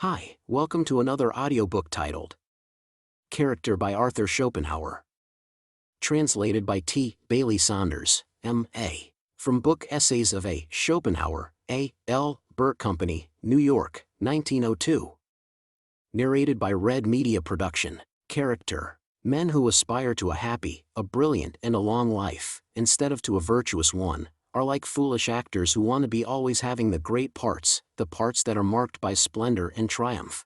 Hi, welcome to another audiobook titled Character by Arthur Schopenhauer. Translated by T. Bailey Saunders, M.A. From Book Essays of A. Schopenhauer, A. L. Burt Company, New York, 1902. Narrated by Red Media Production. Character. Men who aspire to a happy, a brilliant and a long life, instead of to a virtuous one, are like foolish actors who want to be always having the great parts, the parts that are marked by splendor and triumph.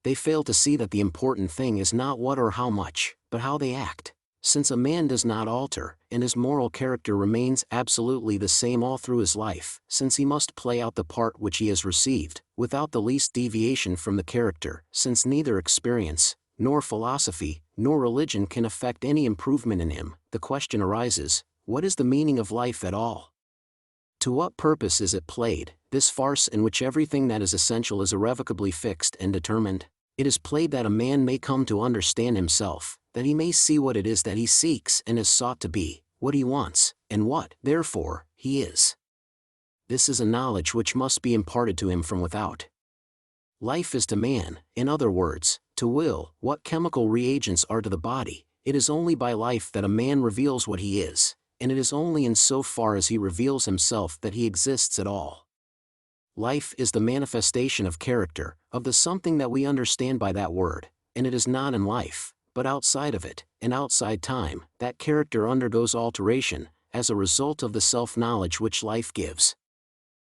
They fail to see that the important thing is not what or how much, but how they act. Since a man does not alter, and his moral character remains absolutely the same all through his life, since he must play out the part which he has received, without the least deviation from the character, since neither experience, nor philosophy, nor religion can effect any improvement in him, the question arises, what is the meaning of life at all? To what purpose is it played, this farce in which everything that is essential is irrevocably fixed and determined? It is played that a man may come to understand himself, that he may see what it is that he seeks and is sought to be, what he wants, and what, therefore, he is. This is a knowledge which must be imparted to him from without. Life is to man, in other words, to will, what chemical reagents are to the body. It is only by life that a man reveals what he is, and it is only in so far as he reveals himself that he exists at all. Life is the manifestation of character, of the something that we understand by that word, and it is not in life, but outside of it, and outside time, that character undergoes alteration, as a result of the self-knowledge which life gives.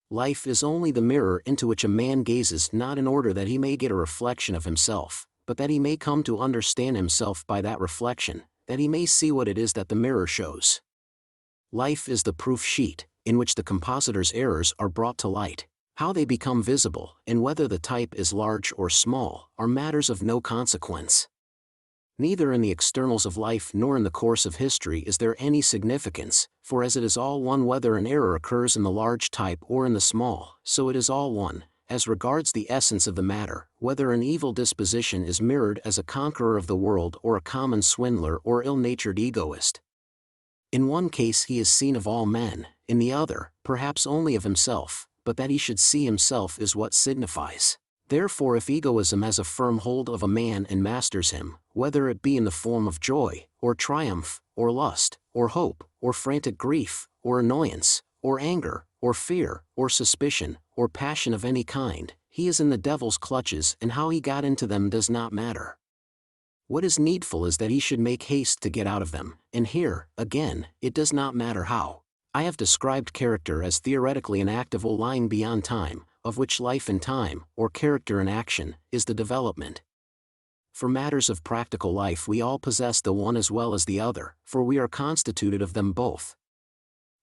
Life is only the mirror into which a man gazes not in order that he may get a reflection of himself, but that he may come to understand himself by that reflection, that he may see what it is that the mirror shows. Life is the proof sheet, in which the compositor's errors are brought to light. How they become visible, and whether the type is large or small, are matters of no consequence. Neither in the externals of life nor in the course of history is there any significance, for as it is all one whether an error occurs in the large type or in the small, so it is all one, as regards the essence of the matter, whether an evil disposition is mirrored as a conqueror of the world or a common swindler or ill-natured egoist. In one case he is seen of all men, in the other, perhaps only of himself, but that he should see himself is what signifies. Therefore if egoism has a firm hold of a man and masters him, whether it be in the form of joy, or triumph, or lust, or hope, or frantic grief, or annoyance, or anger, or fear, or suspicion, or passion of any kind, he is in the devil's clutches, and how he got into them does not matter. What is needful is that he should make haste to get out of them, and here, again, it does not matter how. I have described character as theoretically an act of will lying beyond time, of which life in time, or character in action, is the development. For matters of practical life we all possess the one as well as the other, for we are constituted of them both.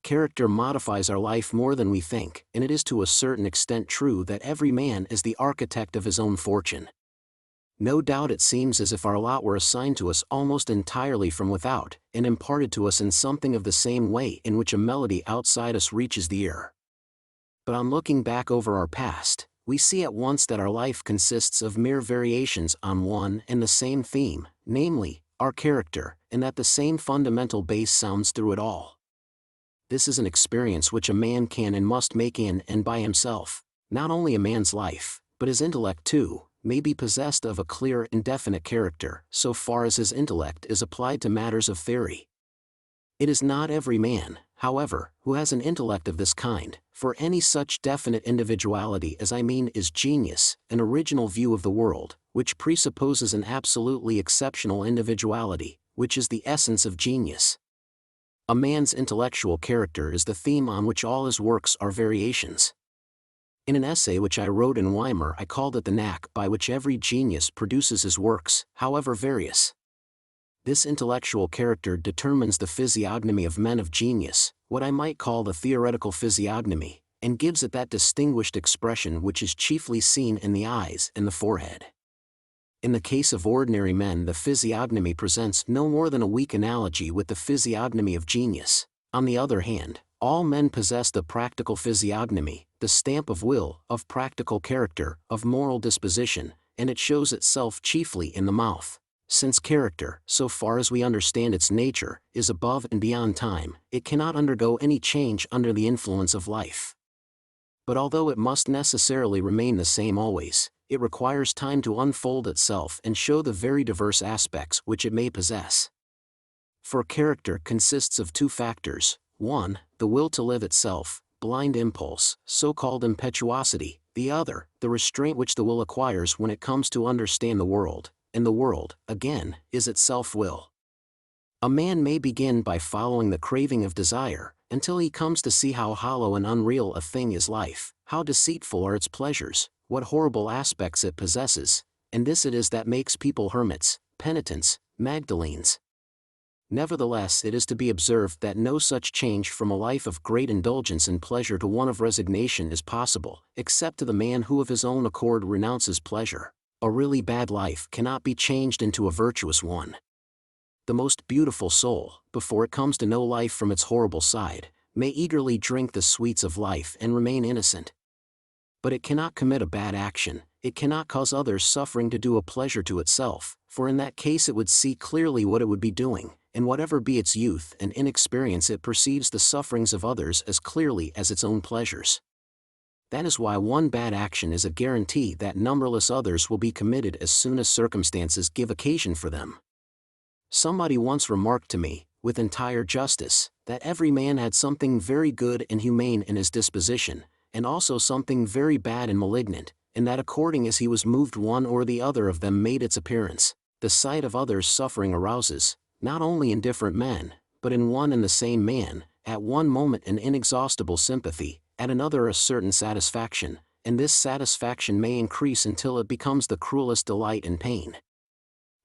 Character modifies our life more than we think, and it is to a certain extent true that every man is the architect of his own fortune. No doubt it seems as if our lot were assigned to us almost entirely from without, and imparted to us in something of the same way in which a melody outside us reaches the ear. But on looking back over our past, we see at once that our life consists of mere variations on one and the same theme, namely, our character, and that the same fundamental bass sounds through it all. This is an experience which a man can and must make in and by himself. Not only a man's life, but his intellect too, may be possessed of a clear and definite character, so far as his intellect is applied to matters of theory. It is not every man, however, who has an intellect of this kind, for any such definite individuality as I mean is genius, an original view of the world, which presupposes an absolutely exceptional individuality, which is the essence of genius. A man's intellectual character is the theme on which all his works are variations. In an essay which I wrote in Weimar I called it the knack by which every genius produces his works, however various. This intellectual character determines the physiognomy of men of genius, what I might call the theoretical physiognomy, and gives it that distinguished expression which is chiefly seen in the eyes and the forehead. In the case of ordinary men the physiognomy presents no more than a weak analogy with the physiognomy of genius. On the other hand, all men possess the practical physiognomy, the stamp of will, of practical character, of moral disposition, and it shows itself chiefly in the mouth. Since character, so far as we understand its nature, is above and beyond time, it cannot undergo any change under the influence of life. But although it must necessarily remain the same always, it requires time to unfold itself and show the very diverse aspects which it may possess. For character consists of two factors: 1, the will to live itself, blind impulse, so-called impetuosity; the other, the restraint which the will acquires when it comes to understand the world, and the world, again, is itself will. A man may begin by following the craving of desire, until he comes to see how hollow and unreal a thing is life, how deceitful are its pleasures, what horrible aspects it possesses, and this it is that makes people hermits, penitents, Magdalenes. Nevertheless, it is to be observed that no such change from a life of great indulgence and pleasure to one of resignation is possible, except to the man who of his own accord renounces pleasure. A really bad life cannot be changed into a virtuous one. The most beautiful soul, before it comes to know life from its horrible side, may eagerly drink the sweets of life and remain innocent. But it cannot commit a bad action, it cannot cause others suffering to do a pleasure to itself, for in that case it would see clearly what it would be doing, and whatever be its youth and inexperience it perceives the sufferings of others as clearly as its own pleasures. That is why one bad action is a guarantee that numberless others will be committed as soon as circumstances give occasion for them. Somebody once remarked to me, with entire justice, that every man had something very good and humane in his disposition, and also something very bad and malignant, and that according as he was moved one or the other of them made its appearance. The sight of others suffering arouses, not only in different men, but in one and the same man, at one moment an inexhaustible sympathy, at another a certain satisfaction, and this satisfaction may increase until it becomes the cruelest delight and pain.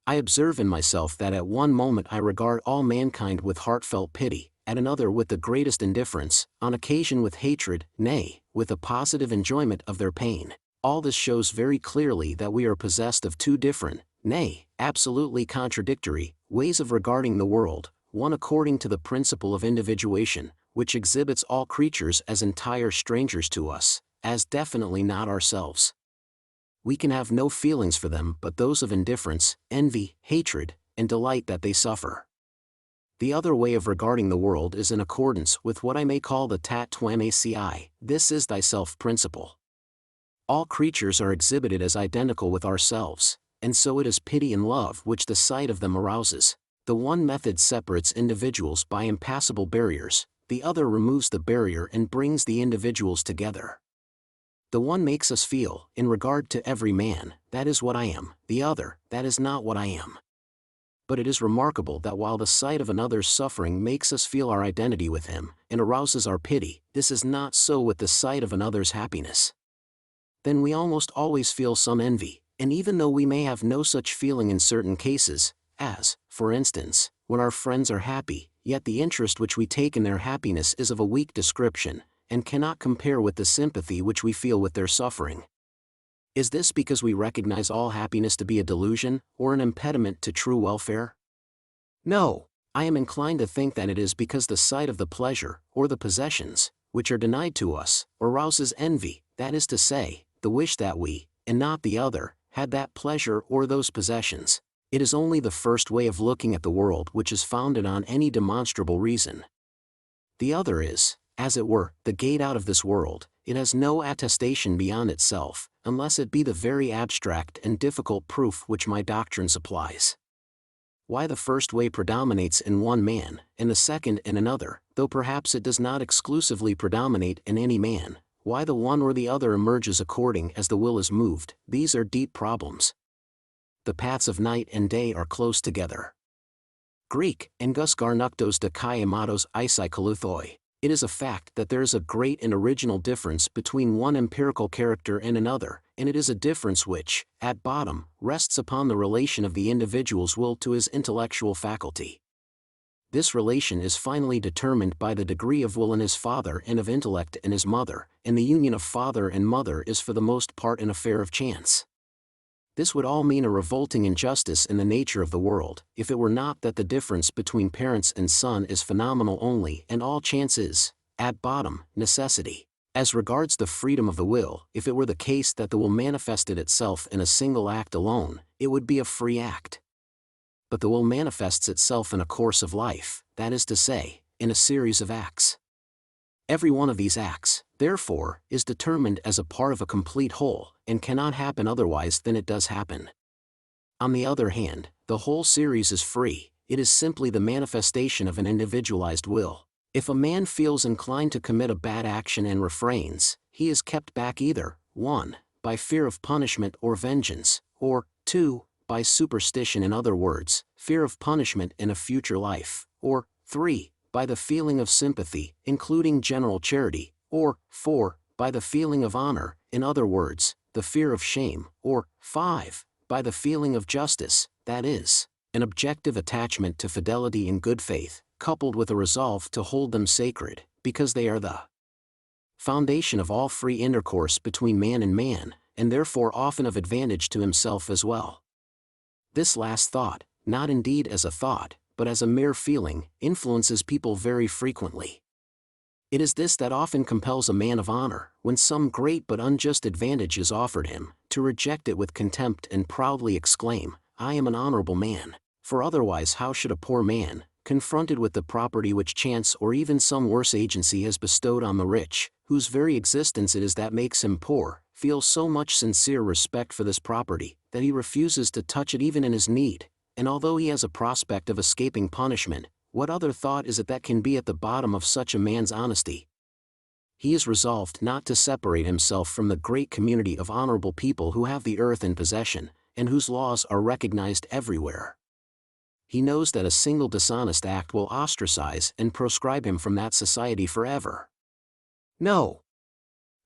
I observe in myself that at one moment I regard all mankind with heartfelt pity, at another with the greatest indifference, on occasion with hatred, nay, with a positive enjoyment of their pain. All this shows very clearly that we are possessed of two different, nay, absolutely contradictory, ways of regarding the world, one according to the principle of individuation, which exhibits all creatures as entire strangers to us, as definitely not ourselves. We can have no feelings for them but those of indifference, envy, hatred, and delight that they suffer. The other way of regarding the world is in accordance with what I may call the tat twam aci, this is thyself principle. All creatures are exhibited as identical with ourselves, and so it is pity and love which the sight of them arouses. The one method separates individuals by impassable barriers, the other removes the barrier and brings the individuals together. The one makes us feel, in regard to every man, that is what I am; the other, that is not what I am. But it is remarkable that while the sight of another's suffering makes us feel our identity with him, and arouses our pity, this is not so with the sight of another's happiness. Then we almost always feel some envy, and even though we may have no such feeling in certain cases, as, for instance, when our friends are happy, yet the interest which we take in their happiness is of a weak description, and cannot compare with the sympathy which we feel with their suffering. Is this because we recognize all happiness to be a delusion, or an impediment to true welfare? No, I am inclined to think that it is because the sight of the pleasure, or the possessions, which are denied to us, arouses envy, that is to say, the wish that we, and not the other, had that pleasure or those possessions. It is only the first way of looking at the world which is founded on any demonstrable reason. The other is, as it were, the gate out of this world. It has no attestation beyond itself, unless it be the very abstract and difficult proof which my doctrine supplies. Why the first way predominates in one man, and the second in another, though perhaps it does not exclusively predominate in any man, why the one or the other emerges according as the will is moved, these are deep problems. The paths of night and day are close together. Greek, engus garnuktos de kai amatos isai kaluthoi. It is a fact that there is a great and original difference between one empirical character and another, and it is a difference which, at bottom, rests upon the relation of the individual's will to his intellectual faculty. This relation is finally determined by the degree of will in his father and of intellect in his mother, and the union of father and mother is for the most part an affair of chance. This would all mean a revolting injustice in the nature of the world, if it were not that the difference between parents and son is phenomenal only, and all chance is, at bottom, necessity. As regards the freedom of the will, if it were the case that the will manifested itself in a single act alone, it would be a free act. But the will manifests itself in a course of life, that is to say, in a series of acts. Every one of these acts, therefore, is determined as a part of a complete whole, and cannot happen otherwise than it does happen. On the other hand, the whole series is free, it is simply the manifestation of an individualized will. If a man feels inclined to commit a bad action and refrains, he is kept back either, 1. By fear of punishment or vengeance, or, 2. By superstition, in other words, fear of punishment in a future life, or, 3. By the feeling of sympathy, including general charity, or, 4. By the feeling of honor, in other words, the fear of shame, or, 5. By the feeling of justice, that is, an objective attachment to fidelity and good faith, coupled with a resolve to hold them sacred, because they are the foundation of all free intercourse between man, and therefore often of advantage to himself as well. This last thought, not indeed as a thought, but as a mere feeling, influences people very frequently. It is this that often compels a man of honor, when some great but unjust advantage is offered him, to reject it with contempt and proudly exclaim, "I am an honorable man," for otherwise how should a poor man, confronted with the property which chance or even some worse agency has bestowed on the rich, whose very existence it is that makes him poor, feel so much sincere respect for this property, that he refuses to touch it even in his need, and although he has a prospect of escaping punishment, what other thought is it that can be at the bottom of such a man's honesty? He is resolved not to separate himself from the great community of honorable people who have the earth in possession, and whose laws are recognized everywhere. He knows that a single dishonest act will ostracize and proscribe him from that society forever. No.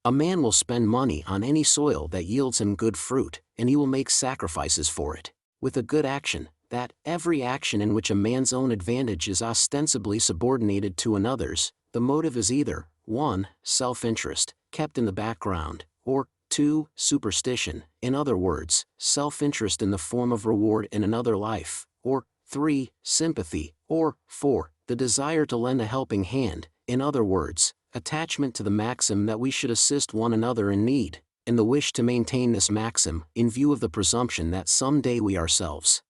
A man will spend money on any soil that yields him good fruit, and he will make sacrifices for it, with a good action, that every action in which a man's own advantage is ostensibly subordinated to another's, the motive is either, 1. Self-interest, kept in the background, or, 2. Superstition, in other words, self-interest in the form of reward in another life, or, 3. Sympathy, or, 4. The desire to lend a helping hand, in other words, attachment to the maxim that we should assist one another in need, and the wish to maintain this maxim, in view of the presumption that some day we ourselves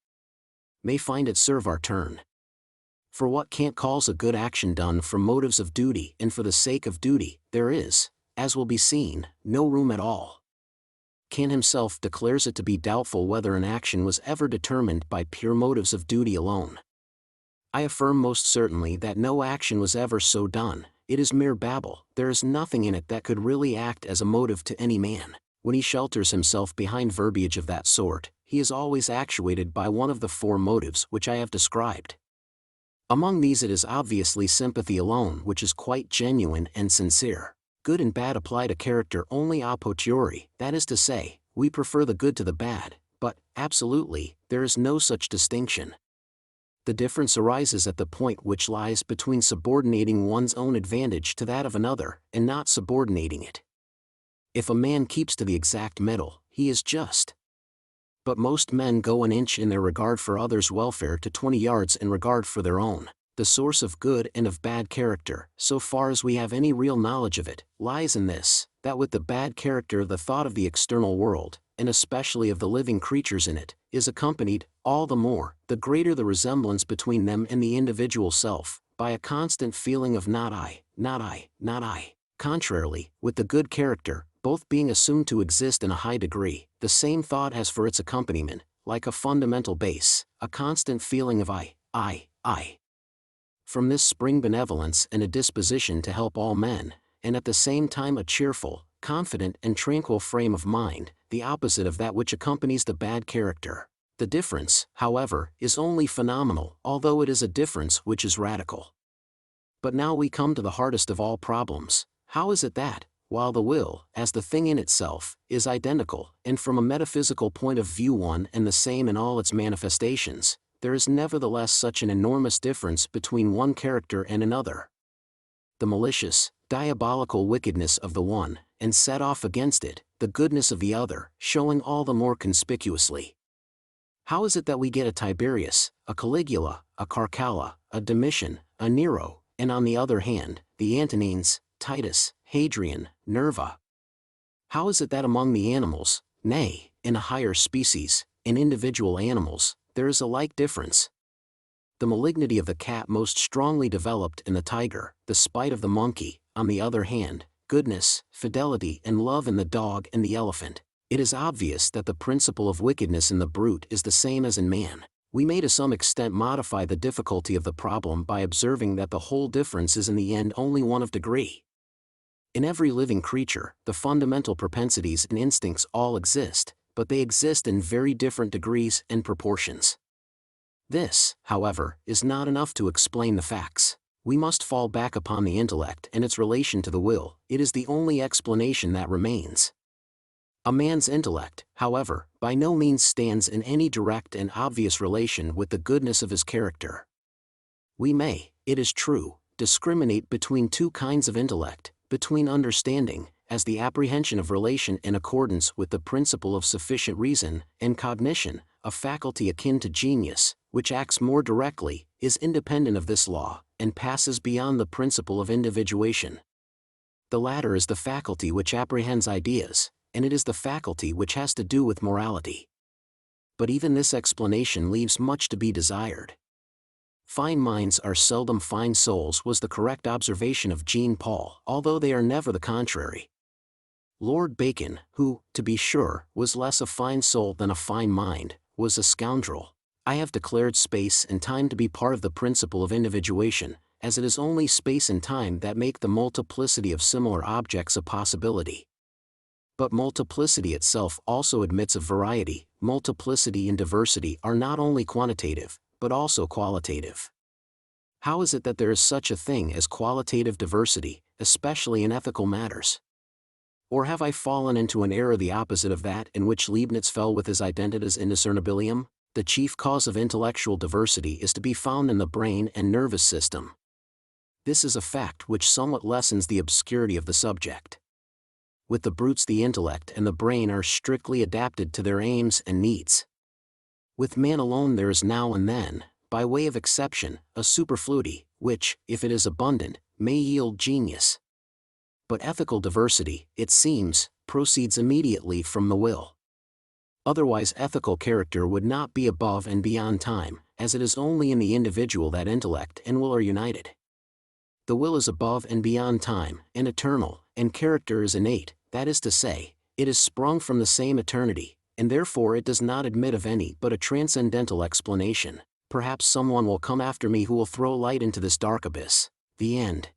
may find it serve our turn. For what Kant calls a good action done from motives of duty and for the sake of duty, there is, as will be seen, no room at all. Kant himself declares it to be doubtful whether an action was ever determined by pure motives of duty alone. I affirm most certainly that no action was ever so done, it is mere babble, there is nothing in it that could really act as a motive to any man. When he shelters himself behind verbiage of that sort, he is always actuated by one of the 4 motives which I have described. Among these it is obviously sympathy alone which is quite genuine and sincere. Good and bad apply to character only a posteriori, that is to say, we prefer the good to the bad, but, absolutely, there is no such distinction. The difference arises at the point which lies between subordinating one's own advantage to that of another, and not subordinating it. If a man keeps to the exact middle, he is just. But most men go an inch in their regard for others' welfare to 20 yards in regard for their own. The source of good and of bad character, so far as we have any real knowledge of it, lies in this, that with the bad character the thought of the external world, and especially of the living creatures in it, is accompanied, all the more, the greater the resemblance between them and the individual self, by a constant feeling of not I, not I, not I. Contrarily, with the good character, both being assumed to exist in a high degree, the same thought has for its accompaniment, like a fundamental base, a constant feeling of I. From this spring benevolence and a disposition to help all men, and at the same time a cheerful, confident and tranquil frame of mind, the opposite of that which accompanies the bad character. The difference, however, is only phenomenal, although it is a difference which is radical. But now we come to the hardest of all problems. How is it that, while the will, as the thing in itself, is identical, and from a metaphysical point of view one and the same in all its manifestations, there is nevertheless such an enormous difference between one character and another? The malicious, diabolical wickedness of the one, and set off against it, the goodness of the other, showing all the more conspicuously. How is it that we get a Tiberius, a Caligula, a Caracalla, a Domitian, a Nero, and on the other hand, the Antonines, Titus, Hadrian, Nerva? How is it that among the animals, nay, in a higher species, in individual animals, there is a like difference? The malignity of the cat most strongly developed in the tiger, the spite of the monkey, on the other hand, goodness, fidelity and love in the dog and the elephant. It is obvious that the principle of wickedness in the brute is the same as in man. We may to some extent modify the difficulty of the problem by observing that the whole difference is in the end only one of degree. In every living creature, the fundamental propensities and instincts all exist, but they exist in very different degrees and proportions. This, however, is not enough to explain the facts. We must fall back upon the intellect and its relation to the will. It is the only explanation that remains. A man's intellect, however, by no means stands in any direct and obvious relation with the goodness of his character. We may, it is true, discriminate between two kinds of intellect, between understanding, as the apprehension of relation in accordance with the principle of sufficient reason, and cognition, a faculty akin to genius, which acts more directly, is independent of this law, and passes beyond the principle of individuation. The latter is the faculty which apprehends ideas, and it is the faculty which has to do with morality. But even this explanation leaves much to be desired. Fine minds are seldom fine souls was the correct observation of Jean Paul, although they are never the contrary. Lord Bacon, who, to be sure, was less a fine soul than a fine mind, was a scoundrel. I have declared space and time to be part of the principle of individuation, as it is only space and time that make the multiplicity of similar objects a possibility. But multiplicity itself also admits of variety. Multiplicity and diversity are not only quantitative, but also qualitative. How is it that there is such a thing as qualitative diversity, especially in ethical matters? Or have I fallen into an error the opposite of that in which Leibniz fell with his Identitas Indiscernibilium? The chief cause of intellectual diversity is to be found in the brain and nervous system. This is a fact which somewhat lessens the obscurity of the subject. With the brutes the intellect and the brain are strictly adapted to their aims and needs. With man alone there is now and then, by way of exception, a superfluity, which, if it is abundant, may yield genius. But ethical diversity, it seems, proceeds immediately from the will. Otherwise ethical character would not be above and beyond time, as it is only in the individual that intellect and will are united. The will is above and beyond time, and eternal, and character is innate, that is to say, it is sprung from the same eternity, and therefore it does not admit of any but a transcendental explanation. Perhaps someone will come after me who will throw light into this dark abyss. The end.